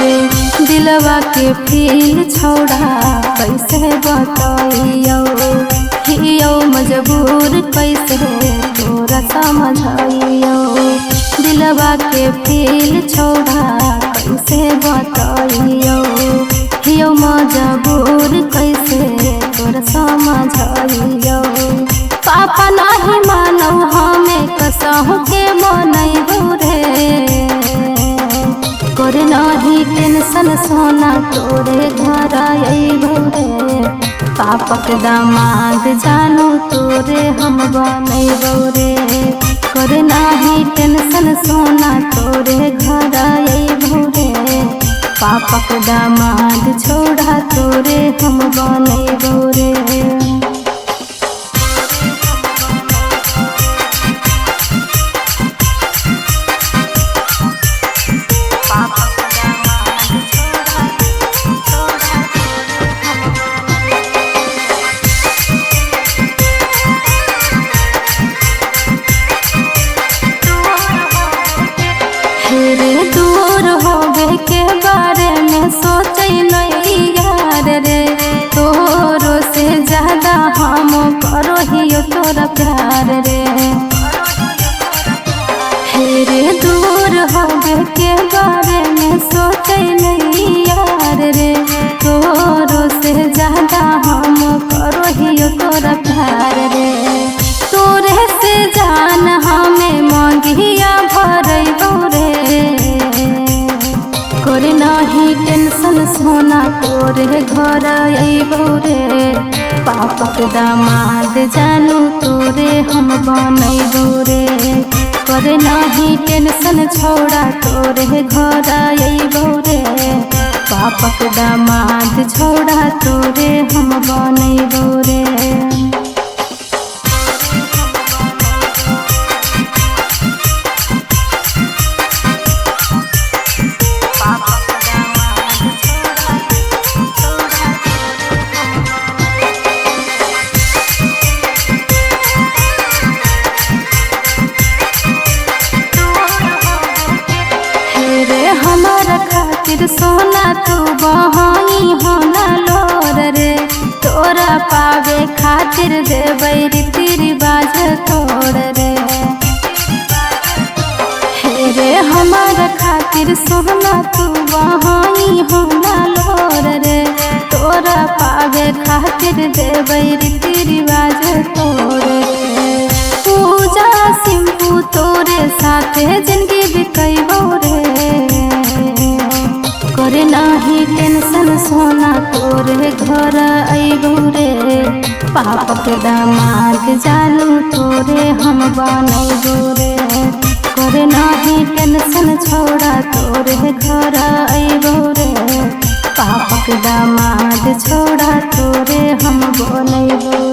रे दिलवा के फील छोड़ा कैसे बताइयो हियो मजबूर कैसे तोरा समझाइयो। दिलवा के फील छोड़ा कैसे बताइयो हियो मजबूर कैसे तोरा समझाइयो। पापा नहीं मानो हमें कसहु के मनैबो रे करे नहीं टेंशन सोना तोरे घर अइबो रे। पापक दामाद जानू तोरे हम बनैबो रे करे नहीं टेंशन सोना तोरे घर अइबो रे। पापक दामाद छोड़ा तोरे हम बनैबो रे। दूर होवे के बारे में सोचे नहीं यार रे तोरो से ज्यादा हम करो हियो तोरा प्यार रे। हेरे दूर होवे के बारे में सोचे नहीं यार रे तोरो से ज्यादा हम करो हियो तोरा प्यार रे। तोरे से जान हमें मांगिया भरैबो रे करे नहीं टेंशन सोना तोरे घर अइबो रे। पापक दामाद जानू तोरे हम बनैबो रे करे नहीं टेंशन छोड़ा तोरे घर अइबो रे। पापक दामाद छोड़ा तोरे हम बनैबो रे। हमारा खातिर सोना तू बहाई होना लोर रे तोरा पावे खातिर देबै रीति रिवाज तोड़ रे। हे हमारा खातिर सोना तू बहाई होना लोर रे तोरा पावे खातिर देबै रीति रिवाज तोड़ रे। पूजा सिंपू तोरे साथे जिंदगी बिकैबो रे करे नहीं टेंशन सोना तोरे घर अइबो रे। पापक दामाद जानू तोरे हम बनैबो रे करे नहीं टेंशन छोड़ा तोरे घर अइबो रे। पापक दामाद छोड़ा तोरे हम बनैबो।